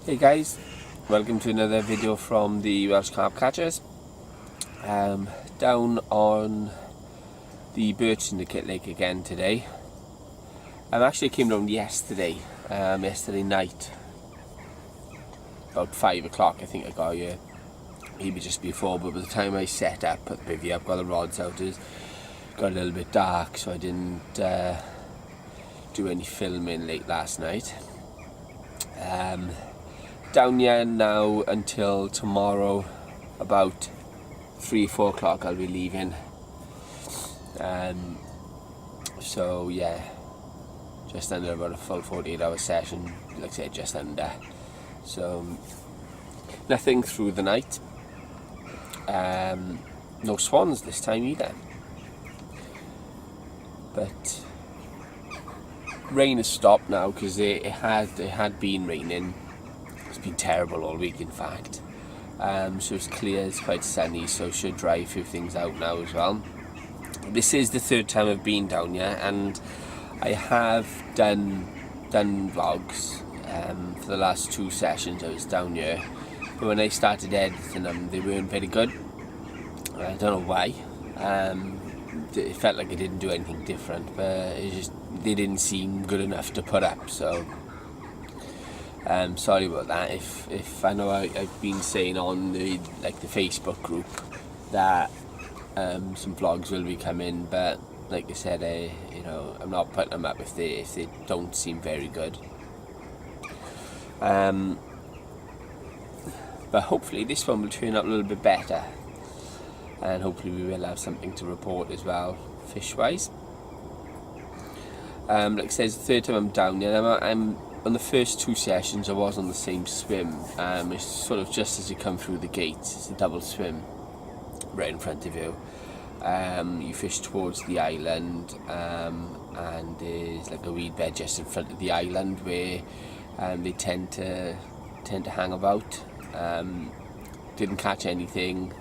Hey guys, welcome to another video from the Welsh Carpcatchers. Down on the Birch Syndicate Lake again today. I actually came down yesterday night, about 5 o'clock I think I got here, maybe just before, but by the time I set up, put the bivvy up, got the rods out, it got a little bit dark, so I didn't do any filming late last night. Down here now until tomorrow about 3-4 o'clock I'll be leaving. So yeah, just under about a full 48-hour session, like I said, just under. So nothing through the night. No swans this time either. But rain has stopped now because it had been raining. It's been terrible all week, in fact. So it's clear, it's quite sunny, so should dry a few things out now as well. This is the third time I've been down here, and I have done vlogs for the last 2 sessions I was down here. But when I started editing them, they weren't very good. I don't know why. It felt like I didn't do anything different, but they didn't seem good enough to put up. So sorry about that. If I know I've been saying on the Facebook group that some vlogs will be coming, but like I said, I'm not putting them up if they don't seem very good. But hopefully this one will turn out a little bit better, and hopefully we will have something to report as well, fish wise. Like I said, it's the third time I'm down here. I'm on the first 2 sessions I was on the same swim. It's sort of just as you come through the gates, it's a double swim right in front of you. You fish towards the island, and there's like a weed bed just in front of the island where they tend to hang about. Didn't catch anything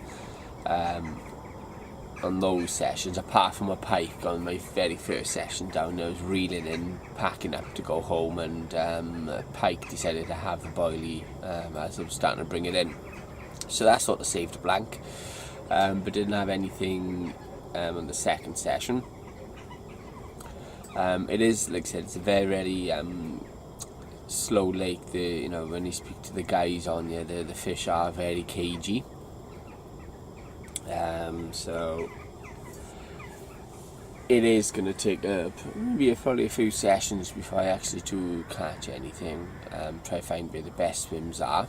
on those sessions apart from a pike on my very first session down there. I was reeling in, packing up to go home, and a pike decided to have the boilie as I was starting to bring it in, so that sort of saved a blank. But didn't have anything on the second session. It is, like I said, it's a very slow lake. When you speak to the guys on here, the fish are very cagey. So it is going to take probably a few sessions before I actually do catch anything. Try to find where the best swims are.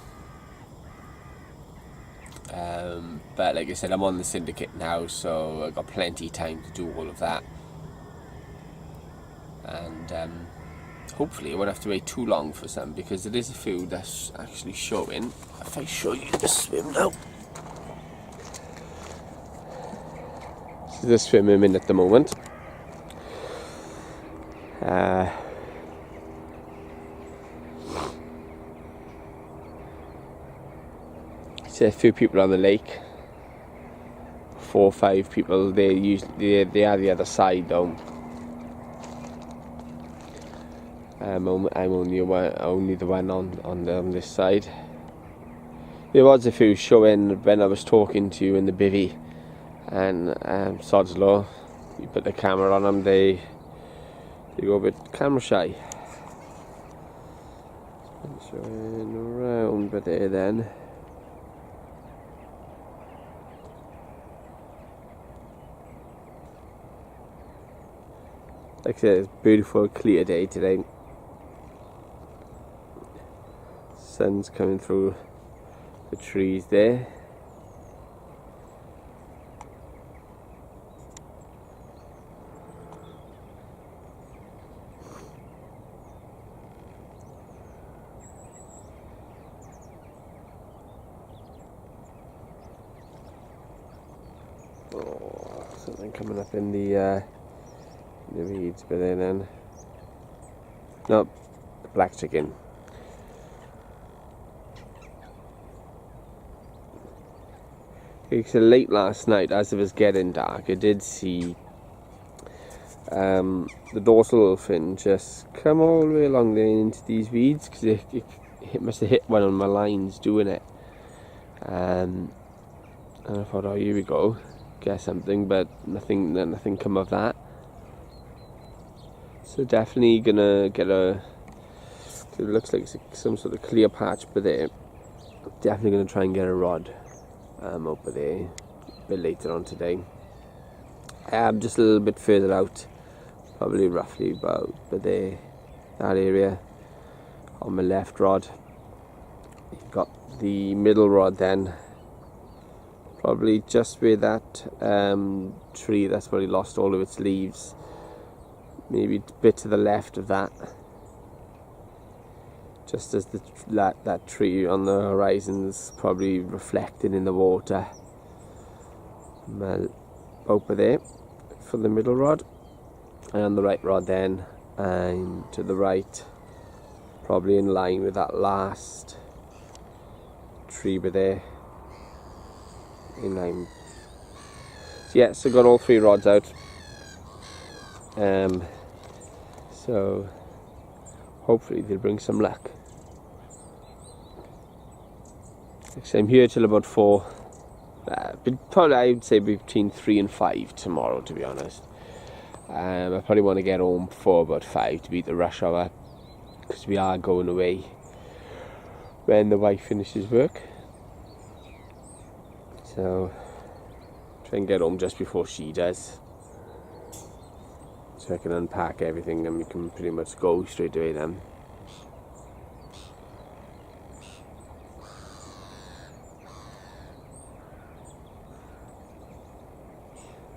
But like I said, I'm on the syndicate now, so I've got plenty of time to do all of that. And hopefully I won't have to wait too long for some, because there is a few that's actually showing. If I show you the swim now. This is the swim I'm in at the moment. See a few people on the lake. 4 or 5 people. They are the other side though. I'm only the one on this side. There was a few showing when I was talking to you in the bivvy, and sod's law, you put the camera on them, they go a bit camera shy. Showing around, but there then. Like I said, it's a beautiful clear day today. Sun's coming through the trees there. Oh, something coming up in the weeds, but then no, black chicken. So late last night, as it was getting dark, I did see the dorsal fin just come all the way along there into these weeds, because must have hit one of my lines doing it. And I thought, oh, here we go, get something, but nothing come of that. So definitely gonna get it looks like some sort of clear patch, but there, definitely gonna try and get a rod over there a bit later on today. Just a little bit further out, probably roughly about there, that area on my left rod. You've got the middle rod then, probably just where that tree that's probably lost all of its leaves, maybe a bit to the left of that, just as that tree on the horizon's probably reflected in the water. Over there for the middle rod, and the right rod then, and to the right, probably in line with that last tree by there, in line. So yeah, so got all 3 rods out. So hopefully they'll bring some luck. So I'm here till about 4. Probably I would say between 3 and 5 tomorrow, to be honest. I probably want to get home before about 5 to beat the rush hour, because we are going away when the wife finishes work. So try and get home just before she does, so I can unpack everything and we can pretty much go straight away then.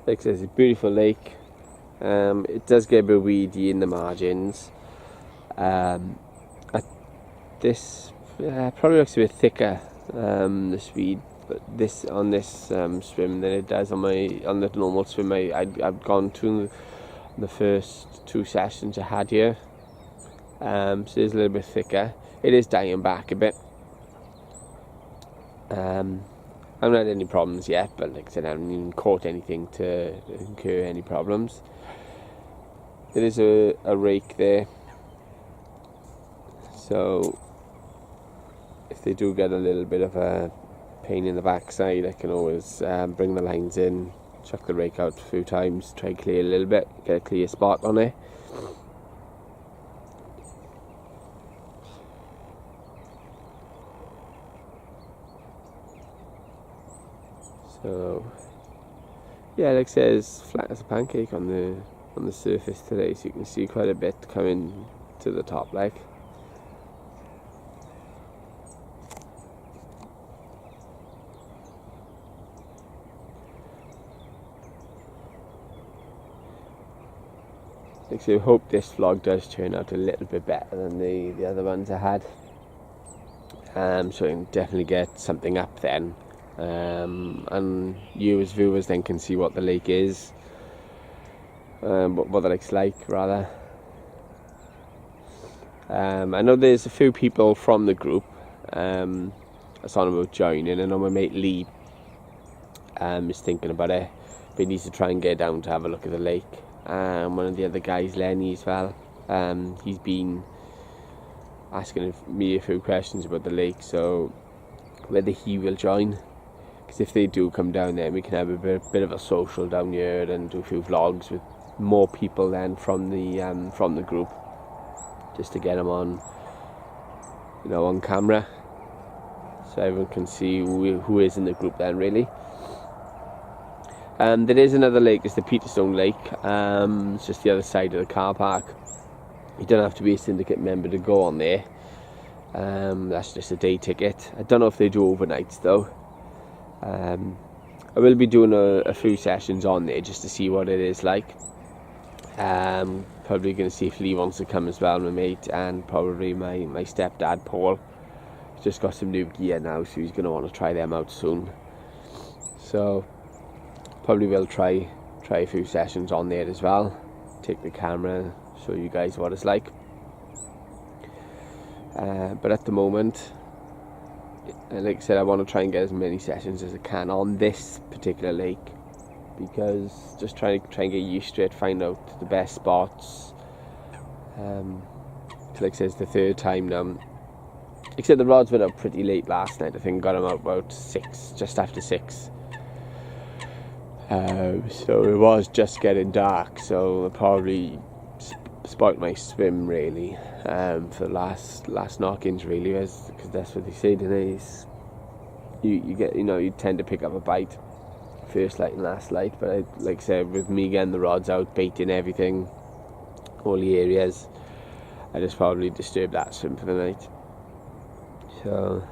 Like I said, it's a beautiful lake. It does get a bit weedy in the margins. This probably looks a bit thicker, this weed, but on this swim than it does on the normal swim I've gone to the first 2 sessions I had here. So it's a little bit thicker. It is dying back a bit. I haven't had any problems yet, but like I said, I haven't even caught anything to incur any problems. There is a rake there, so if they do get a little bit of a pain in the backside, I can always bring the lines in, chuck the rake out a few times, try and clear a little bit, get a clear spot on it. So yeah, like I said, it's flat as a pancake on the surface today, so you can see quite a bit coming to the top like. Like I say, I hope this vlog does turn out a little bit better than the other ones I had. So I can definitely get something up then. And you as viewers then can see what the lake is, what the lake's like rather. I know there's a few people from the group that's on about joining. I know my mate Lee is thinking about it, but he needs to try and get down to have a look at the lake. One of the other guys, Lenny, as well, he's been asking me a few questions about the lake, so whether he will join. Because if they do come down there, we can have a bit of a social down here and do a few vlogs with more people then from the group, just to get them on, on camera, so everyone can see who is in the group then really. There is another lake, it's the Peterstone Lake. It's just the other side of the car park. You don't have to be a syndicate member to go on there. That's just a day ticket. I don't know if they do overnights though. I will be doing a few sessions on there just to see what it is like. Probably going to see if Lee wants to come as well, my mate, and probably my stepdad Paul. He's just got some new gear now, so he's going to want to try them out soon. So probably will try a few sessions on there as well. Take the camera, show you guys what it's like. But at the moment, like I said, I want to try and get as many sessions as I can on this particular lake, because just trying to get used to it, find out the best spots. Like I said, it's the 3rd time now Except the rods went out pretty late last night. I think got them out about 6, just after 6. So it was just getting dark, so I probably spoilt my swim really for the last knock-ins really, because that's what they say today. You get, you tend to pick up a bite first light and last light, but like I said, with me getting the rods out, baiting everything, all the areas, I just probably disturbed that swim for the night. So,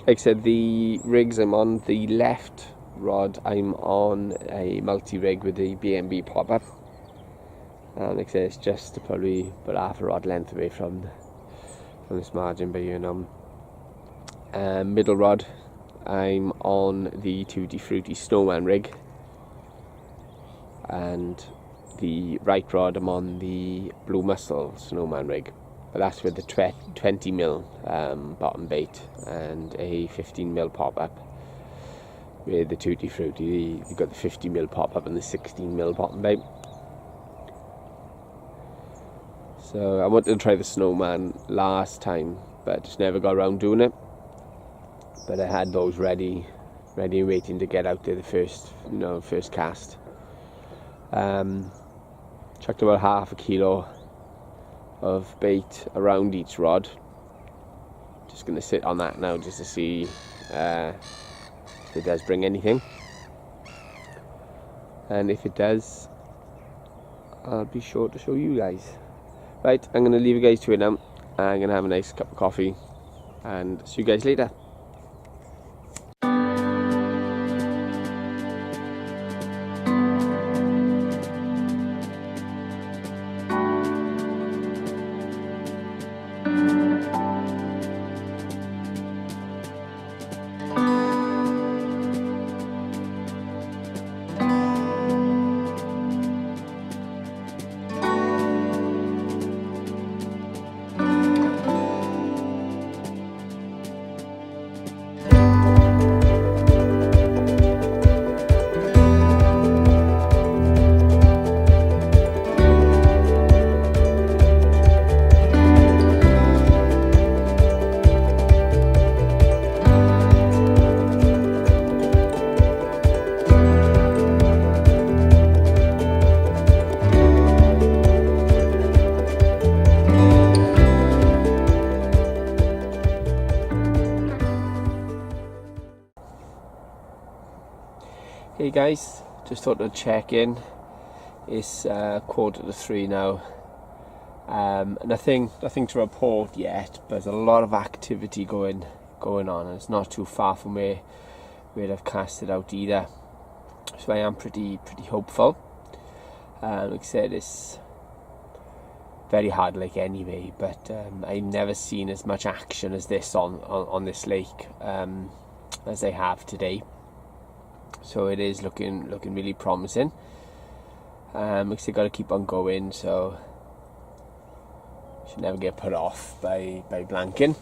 like I said, the rigs I'm on, the left rod, I'm on a multi-rig with the B&B pop-up. Like I said, it's just probably about half a rod length away from this margin, but middle rod, I'm on the Tutti Frutti Snowman rig, and the right rod I'm on the Blue Mussel Snowman rig. But that's with the 20mm bottom bait and a 15mm pop-up. With the Tutti Frutti, you've got the 50mm pop-up and the 16mm bottom bait. So I wanted to try the Snowman last time, but just never got around doing it. But I had those ready waiting to get out there the first cast. Chucked about half a kilo of bait around each rod. Just going to sit on that now just to see if it does bring anything, and if it does, I'll be sure to show you guys. Right, I'm going to leave you guys to it now. I'm going to have a nice cup of coffee and see you guys later. Hey guys, just thought I'd check in. It's 2:45 now. Nothing to report yet, but there's a lot of activity going on, and it's not too far from where I've cast it out either. So I am pretty hopeful. Like I said, it's very hard lake anyway, but I've never seen as much action as this on this lake as I have today. So it is looking really promising. Like I said, got to keep on going, so should never get put off by blanking.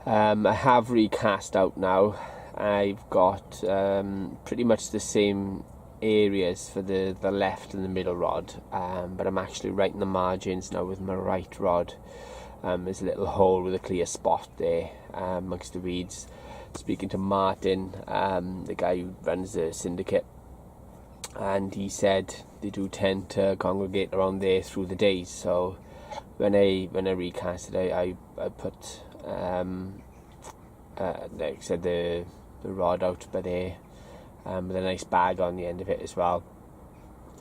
I have recast out now. I've got pretty much the same areas for the left and the middle rod, but I'm actually right in the margins now with my right rod. There's a little hole with a clear spot there amongst the weeds. Speaking to Martin, the guy who runs the syndicate, and he said they do tend to congregate around there through the days. So when I recast it, I put like I said, the rod out by there with a nice bag on the end of it as well,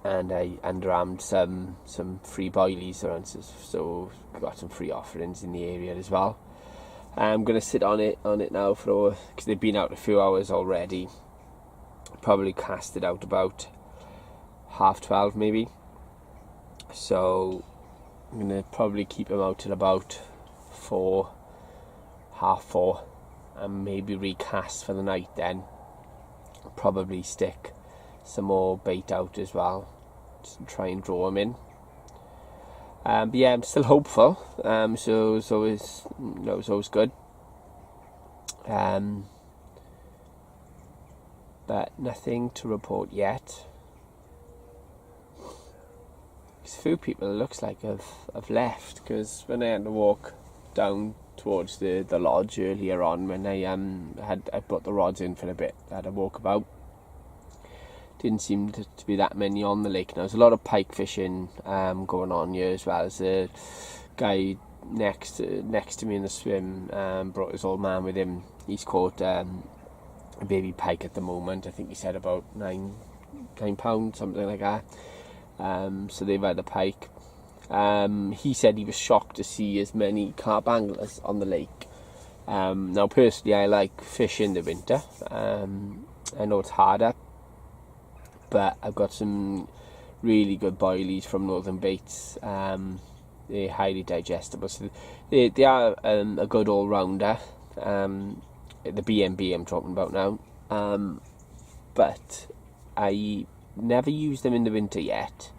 and I underarmed some free boilies around, so got some free offerings in the area as well. I'm going to sit on it now because they've been out a few hours already. Probably cast it out about 12:30 maybe. So I'm going to probably keep them out till about 4, 4:30, and maybe recast for the night then. Probably stick some more bait out as well, just to try and draw them in. But yeah, I'm still hopeful. So it's always good. But nothing to report yet. a few people, it looks like, have left, because when I had to walk down towards the lodge earlier on, when I put the rods in for a bit, I had a walk about. Didn't seem to be that many on the lake now. There's a lot of pike fishing going on here as well. There's a guy next to me in the swim, brought his old man with him. He's caught a baby pike at the moment. I think he said about £9, something like that. So they've had a pike. He said he was shocked to see as many carp anglers on the lake. Now personally, I like fishing in the winter. I know it's harder, but I've got some really good boilies from Northern Baits. They're highly digestible, so they are a good all-rounder. The B&B I'm talking about now, but I never used them in the winter yet,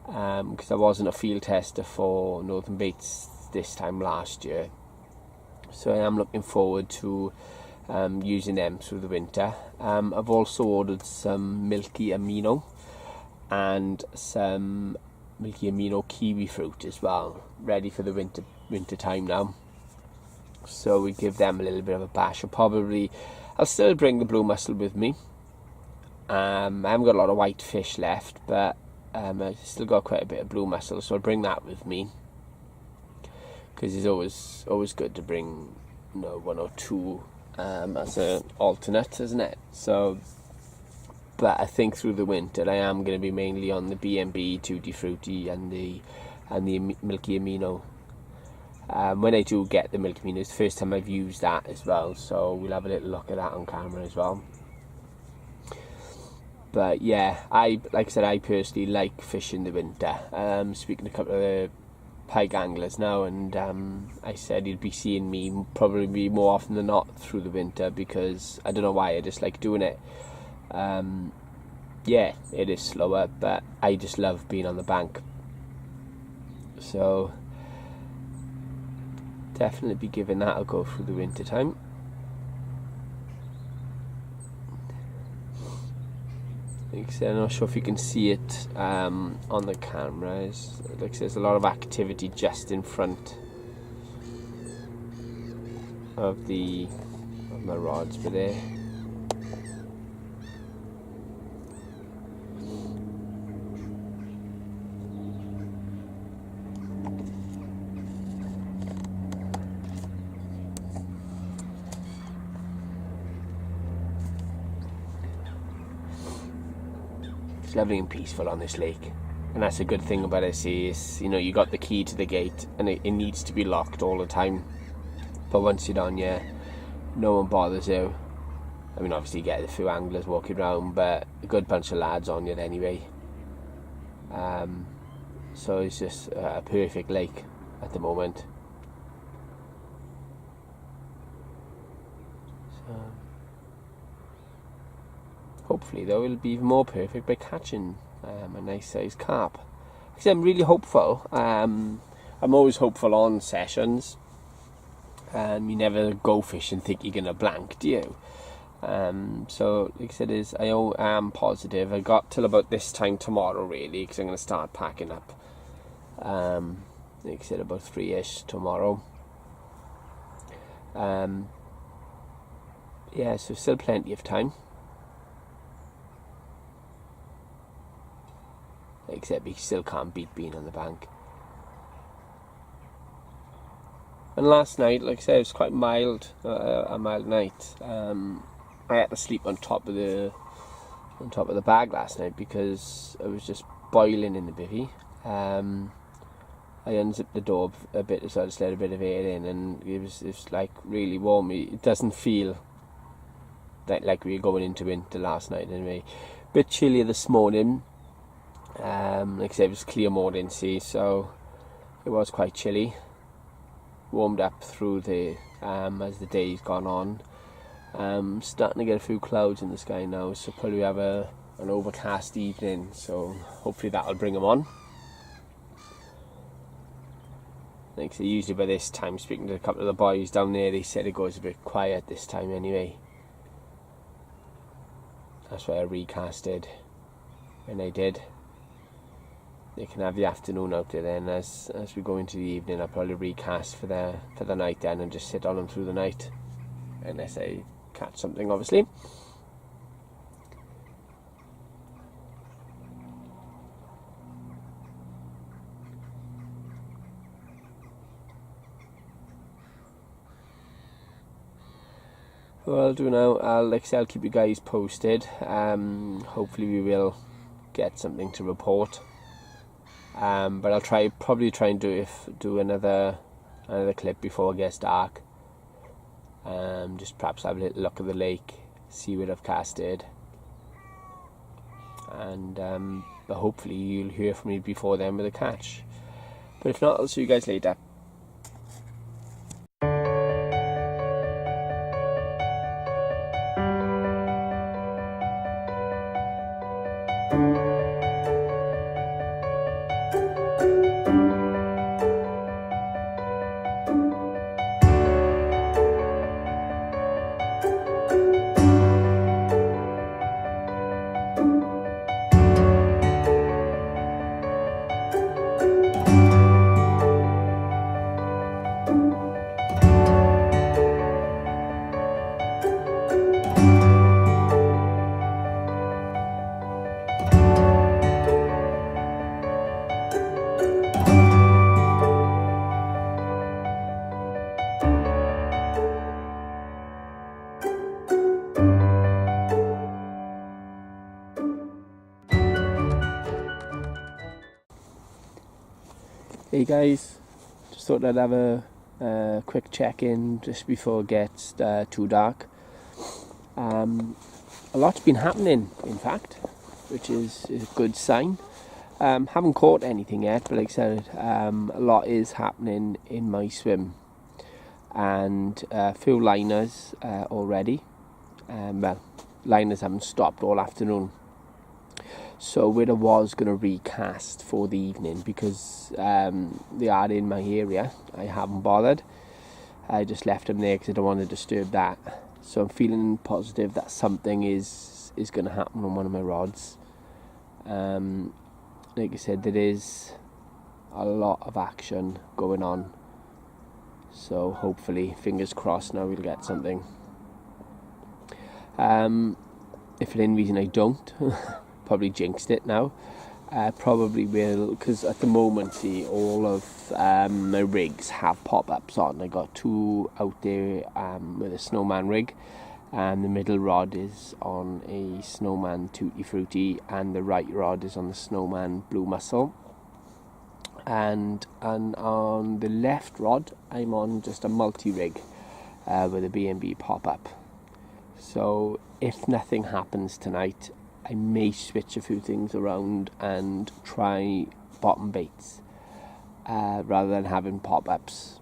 because I wasn't a field tester for Northern Baits this time last year, so I am looking forward to using them through the winter. I've also ordered some Milky Amino and some Milky Amino kiwi fruit as well, ready for the winter time now. So we give them a little bit of a bash. I'll still bring the blue mussel with me. I haven't got a lot of white fish left, but I've still got quite a bit of blue mussel, so I'll bring that with me, because it's always good to bring, one or two as an alternate, isn't it? So, but I think through the winter I am going to be mainly on the B&B, Tutti Frutti, and the Milky Amino. When I do get the Milky Amino, it's the first time I've used that as well, so we'll have a little look at that on camera as well. But yeah, like I said, I personally like fishing the winter. Speaking to a couple of the pike anglers now, and I said you'd be seeing me probably more often than not through the winter, because I don't know why, I just like doing it. Yeah, it is slower, but I just love being on the bank. So definitely be giving that a go through the winter time. Like I said, I'm not sure if you can see it on the camera. Like I said, there's a lot of activity just in front of my rods, but there. It's lovely and peaceful on this lake, and that's a good thing about it. Is you got the key to the gate, and it needs to be locked all the time, but once you're on, no one bothers you. I mean, obviously you get a few anglers walking around, but a good bunch of lads on you anyway. So it's just a perfect lake at the moment. So hopefully though it'll be even more perfect by catching a nice sized carp. Because I'm really hopeful. I'm always hopeful on sessions. You never go fishing and think you're going to blank, do you? So like I said, I am positive. I got till about this time tomorrow really, because I'm going to start packing up. Like I said, about 3ish tomorrow. Yeah, so still plenty of time. Except you still can't beat being on the bank. And last night, like I said, it was quite mild, a mild night. I had to sleep on top of the bag last night because it was just boiling in the bivvy. I unzipped the door a bit, so I just let a bit of air in, and it was like really warm. It doesn't feel like we were going into winter last night anyway. Bit chillier this morning. Like I said, it was clear morning sea, so it was quite chilly. Warmed up through as the day's gone on. Starting to get a few clouds in the sky now, so probably have an overcast evening, so hopefully that'll bring them on. Like I say, usually by this time, speaking to a couple of the boys down there, they said it goes a bit quiet this time anyway. That's why I recasted when I did. they can have the afternoon out there. Then as we go into the evening, I'll probably recast for the night then, and just sit on them through the night, unless I catch something, obviously. What I'll do now, I'll keep you guys posted. Hopefully we will get something to report. But I'll probably try and do another clip before it gets dark. Just perhaps have a little look at the lake, see what I've casted, and but hopefully you'll hear from me before then with a catch. But if not, I'll see you guys later. Hey guys, just thought I'd have a quick check-in just before it gets too dark. A lot's been happening, in fact, which is a good sign. Haven't caught anything yet, but like I said, a lot is happening in my swim, and a few liners already. Well, liners haven't stopped all afternoon. So where I was going to recast for the evening, because they are in my area, I haven't bothered. I just left them there because I don't want to disturb that. So I'm feeling positive that something is going to happen on one of my rods. Like I said, there is a lot of action going on. So hopefully, fingers crossed, now we'll get something. If for any reason I don't, probably jinxed it now. Probably will, because at the moment, see, all of my rigs have pop-ups on. I got two out there with a snowman rig, and the middle rod is on a snowman Tutti Frutti, and the right rod is on the snowman Blue Mussel. And on the left rod, I'm on just a multi-rig with a B&B pop-up. So if nothing happens tonight, I may switch a few things around and try bottom baits rather than having pop-ups.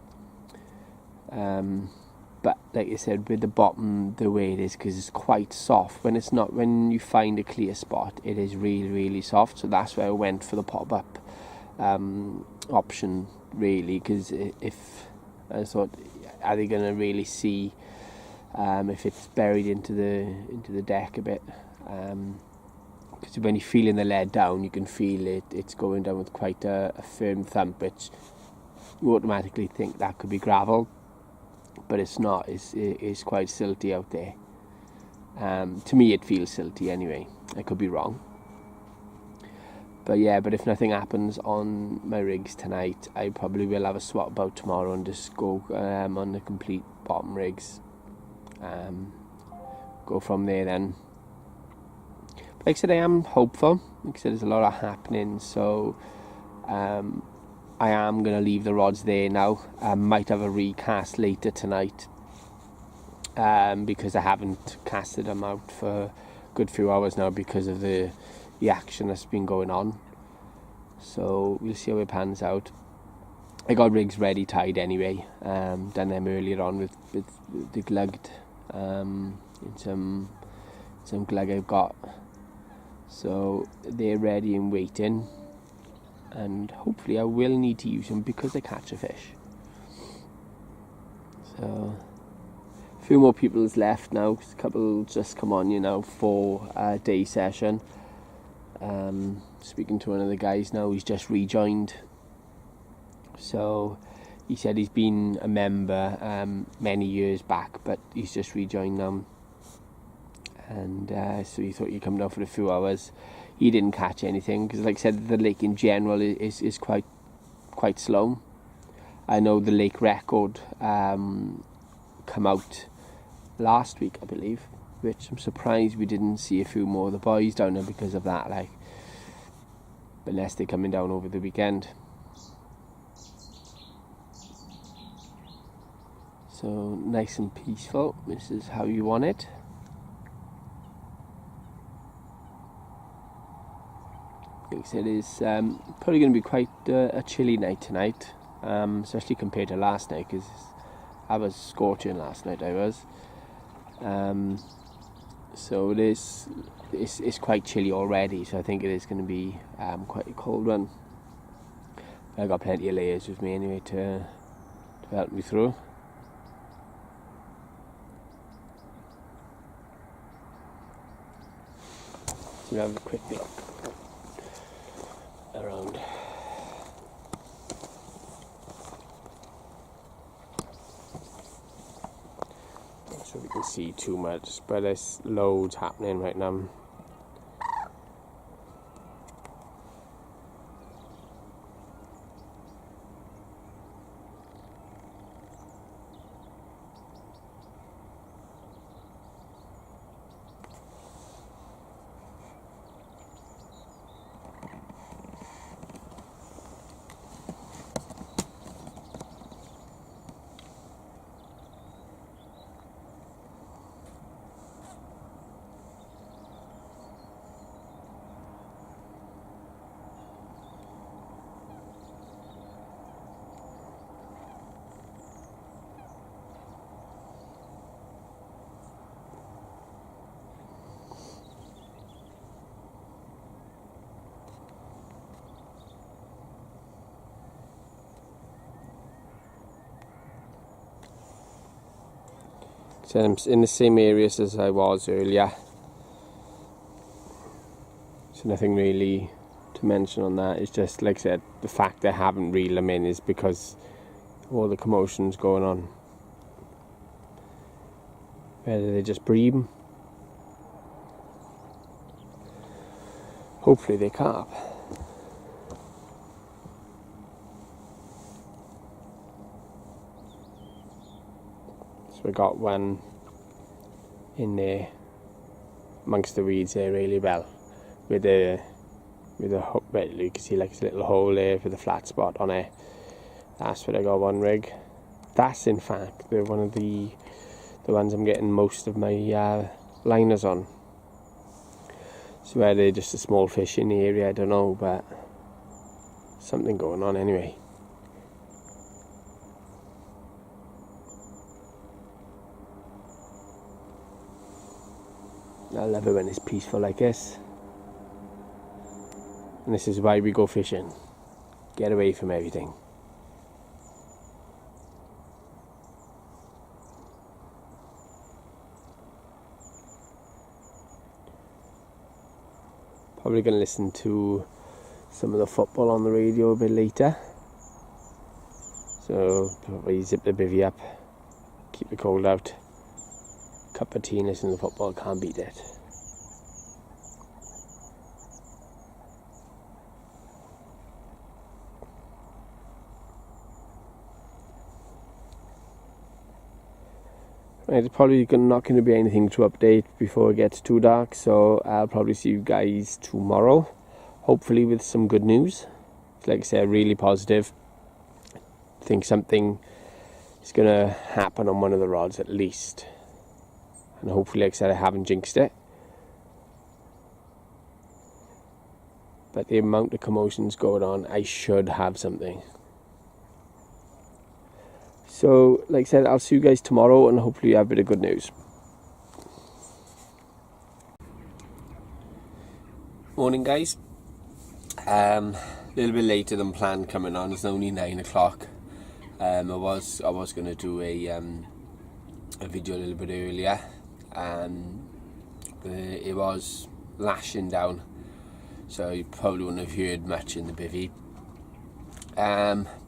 But like I said, with the bottom the way it is, because it's quite soft. When you find a clear spot, it is really, really soft. So that's why I went for the pop-up option, really, because if I thought, are they going to really see if it's buried into the deck a bit? Because when you're feeling the lead down, you can feel it's going down with quite a firm thump, which you automatically think that could be gravel, but it's not. It's quite silty out there. To me, it feels silty anyway. I could be wrong. But if nothing happens on my rigs tonight, I probably will have a swap about tomorrow and just go on the complete bottom rigs. Go from there then. Like I said, I am hopeful. Like I said, there's a lot of happening, so I am going to leave the rods there now. I might have a recast later tonight because I haven't casted them out for a good few hours now because of the action that's been going on. So we'll see how it pans out. I got rigs ready tied anyway. Done them earlier on with the glugged in some glug I've got. So they're ready and waiting, and hopefully I will need to use them because they catch a fish. So a few more people's left now, a couple just come on, for a day session. speaking to one of the guys now, he's just rejoined. So he said he's been a member many years back, but he's just rejoined now. And so he thought he'd come down for a few hours. He didn't catch anything because, like I said, the lake in general is quite slow. I know the lake record come out last week, I believe, which I'm surprised we didn't see a few more of the boys down there because of that, like, unless they're coming down over the weekend. So nice and peaceful. This is how you want it. Like I said, it's probably going to be quite a chilly night tonight, especially compared to last night, because I was scorching last night. I was. So it's quite chilly already, so I think it is going to be quite a cold one. But I got plenty of layers with me anyway to help me through. So we'll have a quick look around. Not sure if you can see too much, but there's loads happening right now. So I'm in the same areas as I was earlier, so nothing really to mention on that. It's just, like I said, the fact I haven't reeled them in is because of all the commotions going on. Whether they just breed, hopefully they carp. So we got one in there amongst the weeds there really well, with a hook. Well, you can see like a little hole there with a flat spot on it. That's where I got one rig. That's in fact one of the ones I'm getting most of my liners on. So whether they're just a small fish in the area, I don't know, but something going on anyway. I love it when it's peaceful like this. And this is why we go fishing. Get away from everything. Probably going to listen to some of the football on the radio a bit later. So probably zip the bivvy up, keep the cold out. Cup of tea and listen to the football, can't beat it. Right, it's probably not going to be anything to update before it gets too dark, so I'll probably see you guys tomorrow, hopefully with some good news. Like I said, really positive. I think something is going to happen on one of the rods at least. And hopefully, like I said, I haven't jinxed it. But the amount of commotions going on, I should have something. So, like I said, I'll see you guys tomorrow and hopefully you have a bit of good news. Morning, guys. A little bit later than planned coming on. It's only 9 o'clock. I was going to do a video a little bit earlier. It was lashing down, so you probably wouldn't have heard much in the bivvy.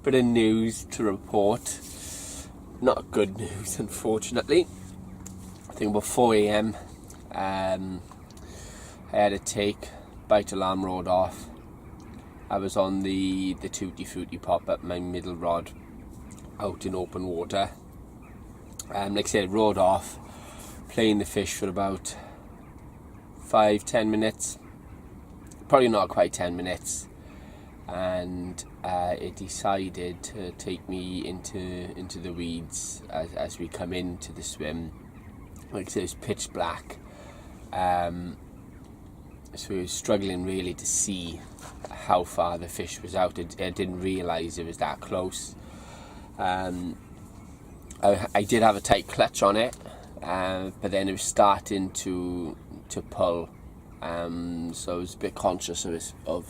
Bit of news to report. Not good news, unfortunately. I think about 4 AM, I had to take bite alarm rod off. I was on the Tutti Frutti pop-up, my middle rod, out in open water. Like I said, rod off, playing the fish for about 5-10 minutes, probably not quite 10 minutes, and it decided to take me into the weeds as we come into the swim. Like I said, it was pitch black, so we were struggling really to see how far the fish was out. I didn't realise it was that close. I did have a tight clutch on it, but then it was starting to pull, so I was a bit conscious of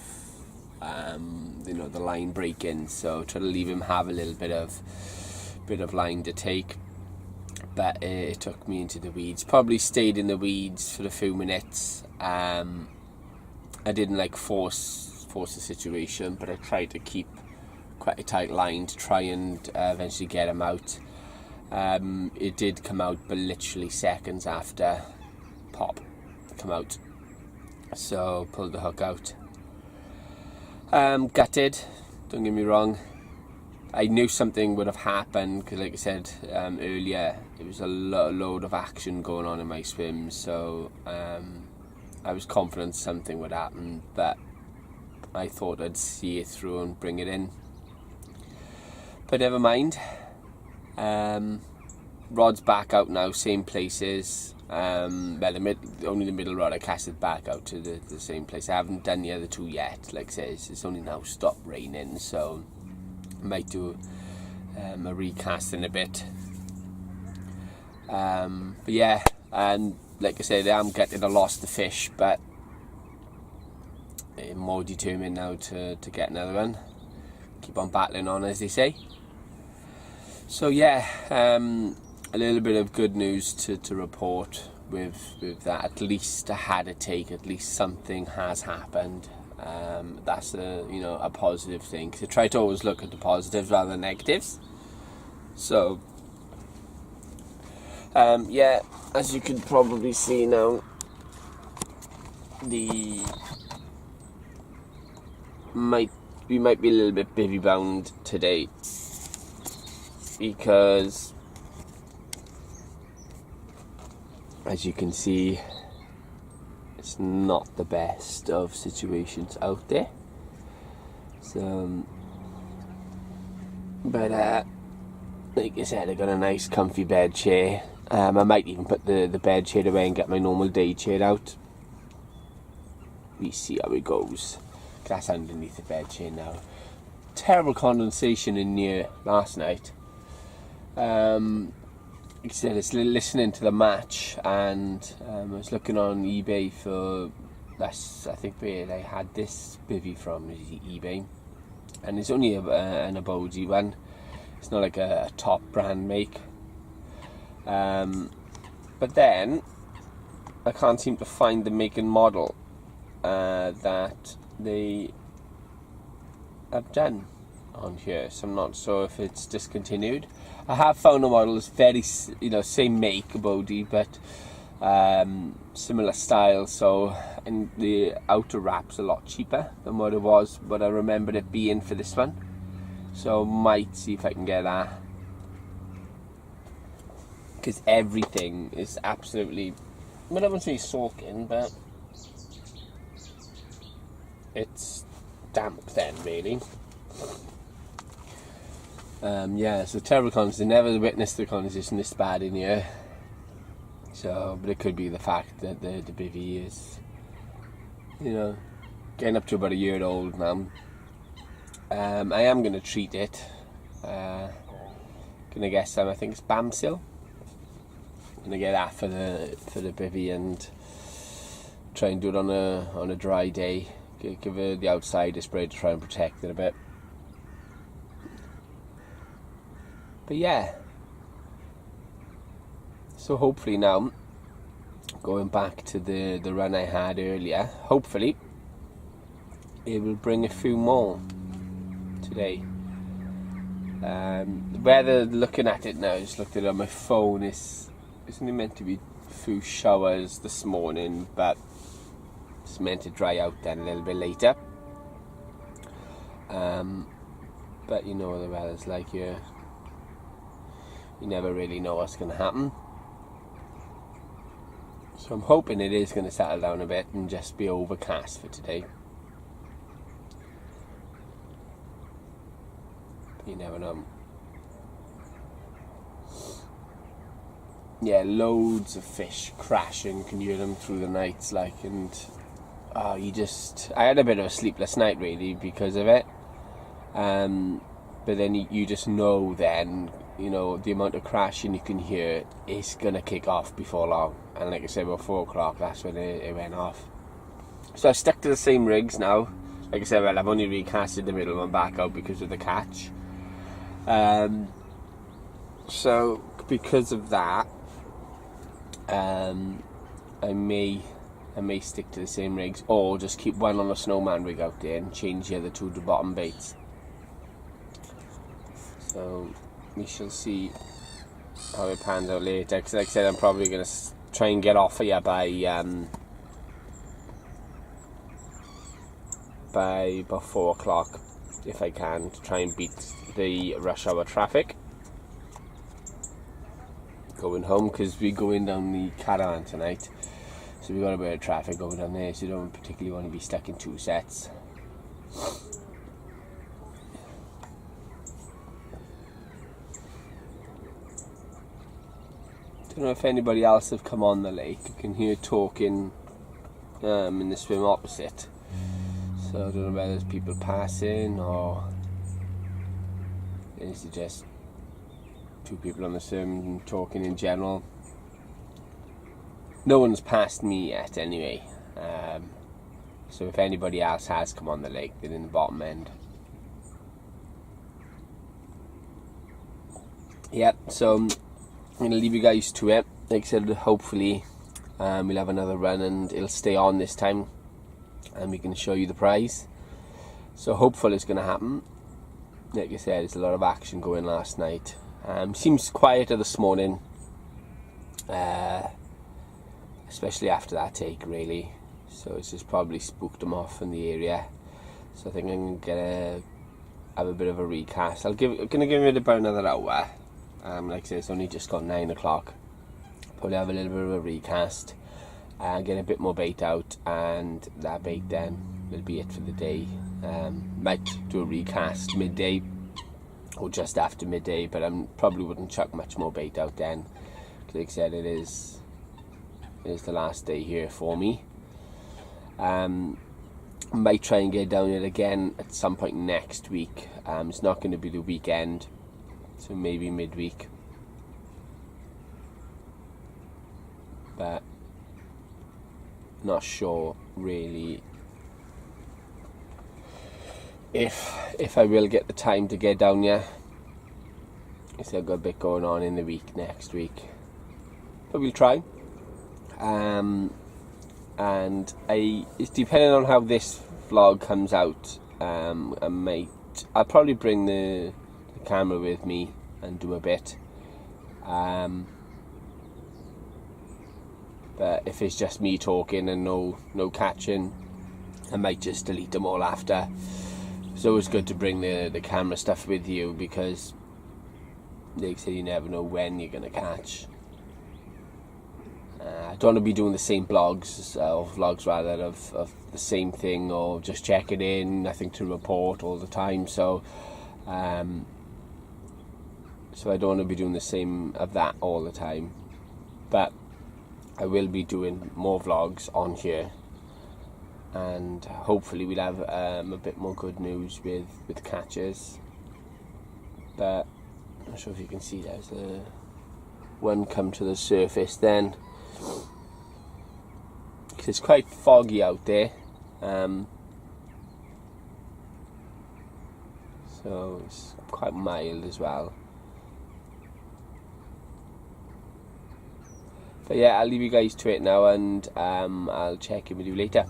the line breaking, so try to leave him have a little bit of line to take, but it took me into the weeds. Probably stayed in the weeds for a few minutes. I didn't like force the situation, but I tried to keep quite a tight line to try and eventually get him out. It did come out, but literally seconds after pop come out, so pulled the hook out. Gutted, don't get me wrong. I knew something would have happened because, like I said earlier, it was a load of action going on in my swim, so I was confident something would happen, but I thought I'd see it through and bring it in. But never mind. Rod's back out now, same places. Only the middle rod I casted back out to the same place. I haven't done the other two yet. Like I said, it's only now stopped raining, so I might do a recast in a bit. But yeah, and like I said, I'm gutted I lost the fish, but I'm more determined now to get another one. Keep on battling on, as they say. So yeah, a little bit of good news to report with that. At least I had a take. At least something has happened. That's a positive thing. Because I try to always look at the positives rather than negatives. So yeah, as you can probably see now, we might be a little bit bivvy bound today, because as you can see, it's not the best of situations out there. So, but like I said, I got a nice comfy bed chair. I might even put the bed chair away and get my normal day chair out. We see how it goes. That's underneath the bed chair now. Terrible condensation in here last night. Like I said, it's listening to the match, and I was looking on eBay for that's, I think, where I had this bivvy from, is eBay, and it's only an Aboji one. It's not like a top brand make. But then I can't seem to find the make and model that they have done on here, so I'm not sure if it's discontinued. I have found a model that's very, same make Aboji, but similar style, so, and the outer wrap's a lot cheaper than what I remembered it being for this one. So might see if I can get that, because everything is absolutely, I wouldn't say soaking, but it's damp then, really. Yeah, so terrible condensation. Never witnessed the condensation this bad in here. So, but it could be the fact that the bivvy is, getting up to about a year old now. I am going to treat it. Gonna get some, I think it's Bamsil. Gonna get that for the bivvy and try and do it on a dry day. Give her the outside a spray to try and protect it a bit. But yeah, so hopefully now, going back to the run I had earlier, hopefully it will bring a few more today. The weather, looking at it now, just looked at it on my phone, isn't it meant to be a few showers this morning, but it's meant to dry out then a little bit later. But you know what the weather's like, you never really know what's going to happen. So I'm hoping it is going to settle down a bit and just be overcast for today. But you never know. Yeah, loads of fish crashing, you can hear them through the nights, like, and I had a bit of a sleepless night really because of it. But then you just know then, you know, the amount of crashing you can hear is going to kick off before long. And like I said, about 4 o'clock, that's when it went off. So I've stuck to the same rigs now. Like I said, well, I've only recasted the middle one back out because of the catch. So because of that, I may stick to the same rigs, or just keep one on a snowman rig out there and change the other two to bottom baits. So we shall see how it pans out later, because like I said, I'm probably going to try and get off here by about 4 o'clock if I can, to try and beat the rush hour traffic going home, because we're going down the caravan tonight, so we've got a bit of traffic going down there, so you don't particularly want to be stuck in 2 sets. Don't know if anybody else have come on the lake. You can hear talking in the swim opposite, so I don't know whether there's people passing or is it just 2 people on the swim talking in general. No one's passed me yet anyway, so if anybody else has come on the lake, they're in the bottom end. Yep, so I'm going to leave you guys to it. Like I said, hopefully we'll have another run and it'll stay on this time and we can show you the prize. So hopefully it's going to happen. Like I said, there's a lot of action going last night. Seems quieter this morning, especially after that take really. So it's just probably spooked them off in the area. So I think I'm going to have a bit of a recast. I'm going to give it about another hour. Like I said, it's only just got 9 o'clock. Probably have a little bit of a recast and get a bit more bait out, and that bait then will be it for the day. Might do a recast midday or just after midday, but I probably wouldn't chuck much more bait out then. Like I said, it is the last day here for me. Might try and get down it again at some point next week. It's not going to be the weekend, so maybe midweek. But not sure really if I will get the time to get down here. I've got a bit going on in the week next week, but we'll try. And it's depending on how this vlog comes out. I'll probably bring the camera with me and do a bit. But if it's just me talking and no catching, I might just delete them all after. It's always good to bring the camera stuff with you, because like I said, you never know when you're going to catch. I don't want to be doing the same vlogs of the same thing, or just checking in, nothing to report all the time. So I don't want to be doing the same of that all the time. But I will be doing more vlogs on here, and hopefully we'll have a bit more good news with catches. But I'm not sure if you can see, there's one come to the surface then, because it's quite foggy out there, so it's quite mild as well. But yeah, I'll leave you guys to it now, and I'll check in with you later.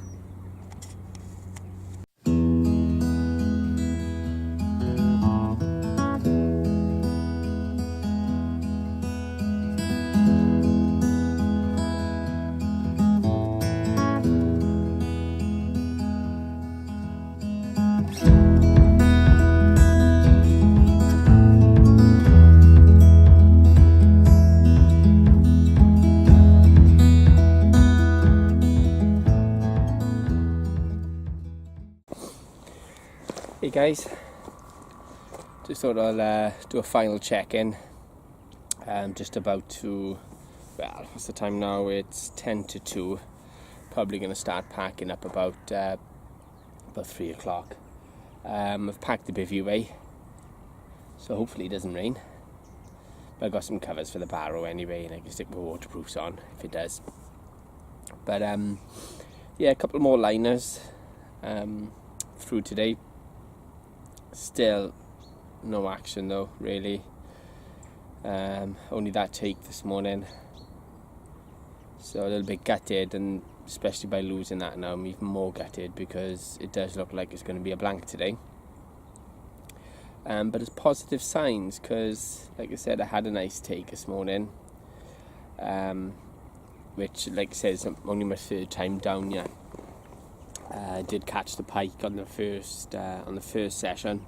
guys. Just thought I'll do a final check-in. Just about to, well, what's the time now? It's 10 to 2. Probably going to start packing up about 3 o'clock. I've packed the bivvy away, so hopefully it doesn't rain. But I've got some covers for the barrow anyway, and I can stick my waterproofs on if it does. But yeah, a couple more liners through today. Still no action though, really. Only that take this morning, so a little bit gutted, and especially by losing that now I'm even more gutted, because it does look like it's going to be a blank today. But it's positive signs, because like I said, I had a nice take this morning, which, like I said, is only my third time down yet. I did catch the pike on the first session,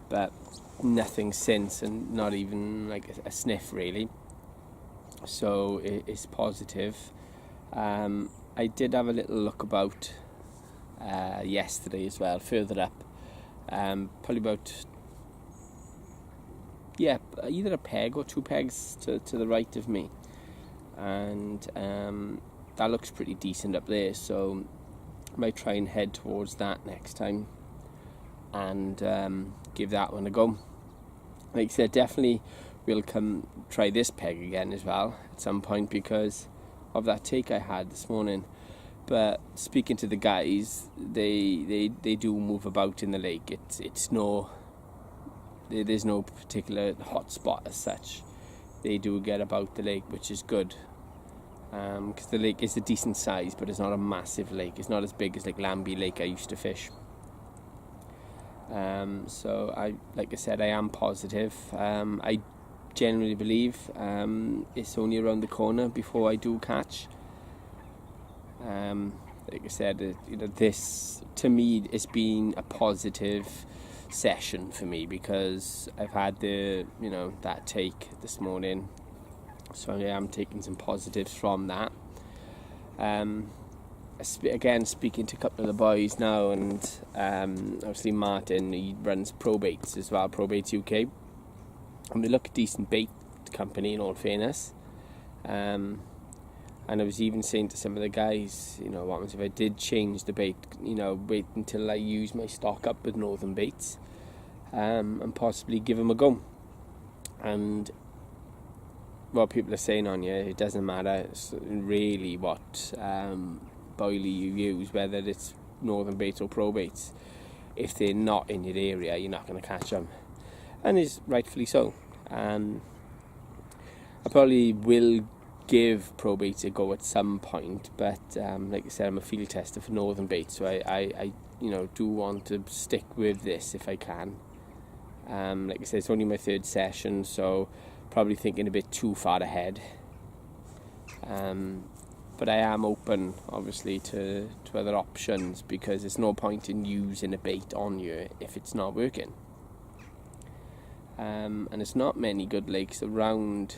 but nothing since, and not even like a sniff really. So it's positive. I did have a little look about yesterday as well, further up, probably about, yeah, either a peg or 2 pegs to the right of me, and that looks pretty decent up there, so I might try and head towards that next time and give that one a go. Like I said, definitely we'll come try this peg again as well at some point, because of that take I had this morning. But speaking to the guys, they do move about in the lake. There's no particular hot spot as such. They do get about the lake, which is good, because the lake is a decent size, but it's not a massive lake. It's not as big as like Lambie Lake I used to fish. So like I said, I am positive. I generally believe it's only around the corner before I do catch. Like I said, this to me it's been a positive session for me, because I've had that take this morning, so I am taking some positives from that. Again, speaking to a couple of the boys now, and obviously Martin, he runs Probaits as well, Probaits UK, and they look a decent bait company in all fairness. And I was even saying to some of the guys, what happens if I did change the bait, wait until I use my stock up with Northern Baits, and possibly give them a go. And what people are saying on here, it doesn't matter, it's really what boilie you use, whether it's Northern Baits or Probaits. If they're not in your area, you're not going to catch them, and it's rightfully so. I probably will give Probaits a go at some point, but like I said, I'm a field tester for Northern Baits, so I do want to stick with this if I can. Like I said, it's only my third session, so probably thinking a bit too far ahead. But I am open, obviously, to other options, because there's no point in using a bait on you if it's not working. And it's not many good lakes around.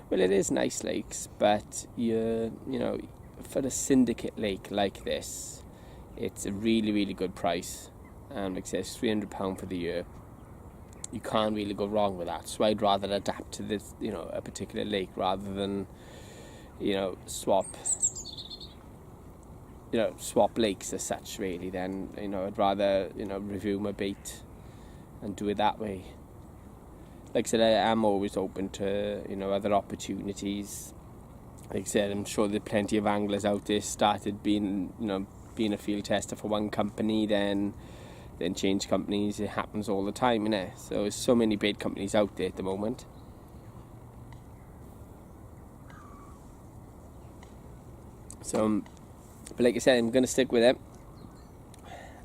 Well, it is nice lakes, but for a syndicate lake like this, it's a really, really good price. Like I said, it's £300 for the year. You can't really go wrong with that. So I'd rather adapt to this, a particular lake, rather than swap lakes as such, really. Then I'd rather review my bait and do it that way. Like I said, I am always open to other opportunities. Like I said, I'm sure there are plenty of anglers out there started being a field tester for one company, then change companies. It happens all the time, innit? So there's so many bait companies out there at the moment. So, but like I said, I'm going to stick with it.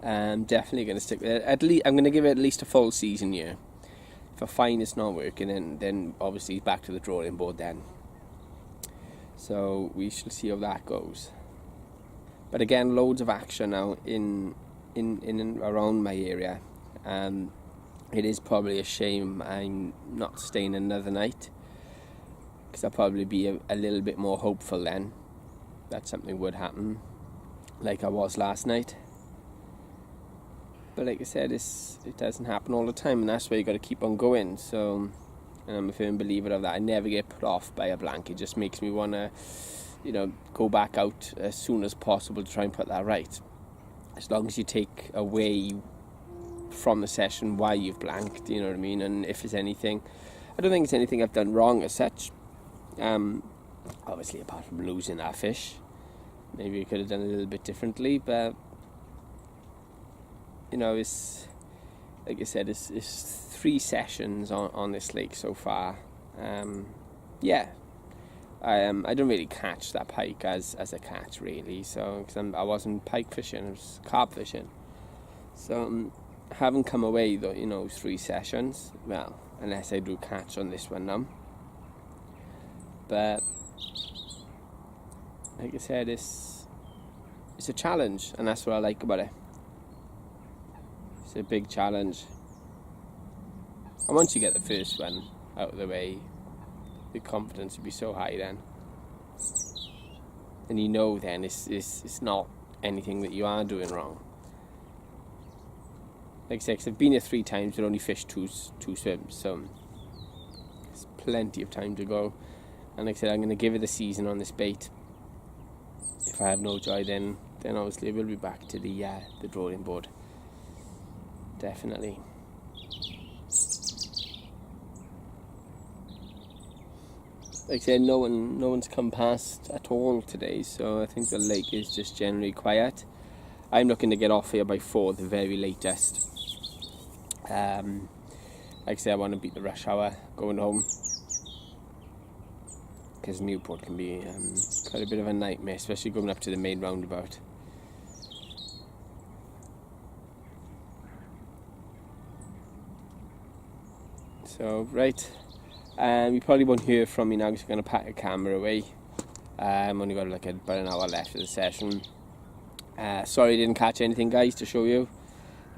I'm definitely going to stick with it. At least I'm going to give it at least a full season year. If I find it's not working, then obviously back to the drawing board then. So we shall see how that goes. But again, loads of action now in and around my area. It is probably a shame I'm not staying another night, because I'll probably be a little bit more hopeful then that something would happen, like I was last night. But like I said, it doesn't happen all the time, and that's why you got to keep on going. So, and I'm a firm believer of that. I never get put off by a blank. It just makes me want to, go back out as soon as possible to try and put that right. As long as you take away from the session why you've blanked, you know what I mean? And if there's anything, I don't think it's anything I've done wrong as such. Obviously, apart from losing that fish, maybe I could have done it a little bit differently, but it's like I said, it's 3 sessions on this lake so far. I don't really catch that pike as a catch really, so because I wasn't pike fishing, I was carp fishing. So I haven't come away though, 3 sessions. Well, unless I do catch on this one now. But like I said, it's a challenge, and that's what I like about it. It's a big challenge. And once you get the first one out of the way, the confidence will be so high then. And then it's not anything that you are doing wrong. Like I said, 'cause I've been here 3 times but only fished two swims, so there's plenty of time to go. And like I said, I'm going to give it a season on this bait. If I have no joy, then obviously we'll be back to the drawing board. Definitely. Like I said, no one's come past at all today, so I think the lake is just generally quiet. I'm looking to get off here by 4 at the very latest. Like I said, I want to beat the rush hour going home, because Newport can be quite a bit of a nightmare, especially going up to the main roundabout. So, right, you probably won't hear from me now because I'm going to pack the camera away. I've only got about an hour left of the session. Sorry I didn't catch anything, guys, to show you.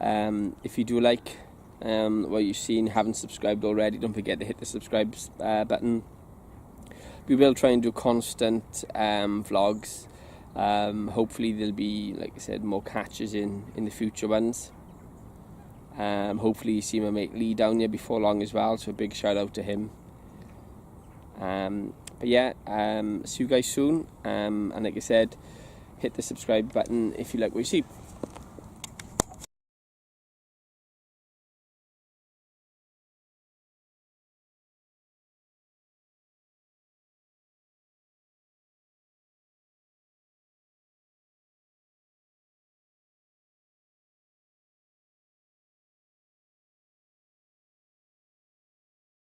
If you do like what you've seen, haven't subscribed already, don't forget to hit the subscribe button. We will try and do constant vlogs. Hopefully there'll be, like I said, more catches in the future ones. Hopefully you see my mate Lee down here before long as well, so a big shout out to him. But yeah, see you guys soon, and like I said, hit the subscribe button if you like what you see.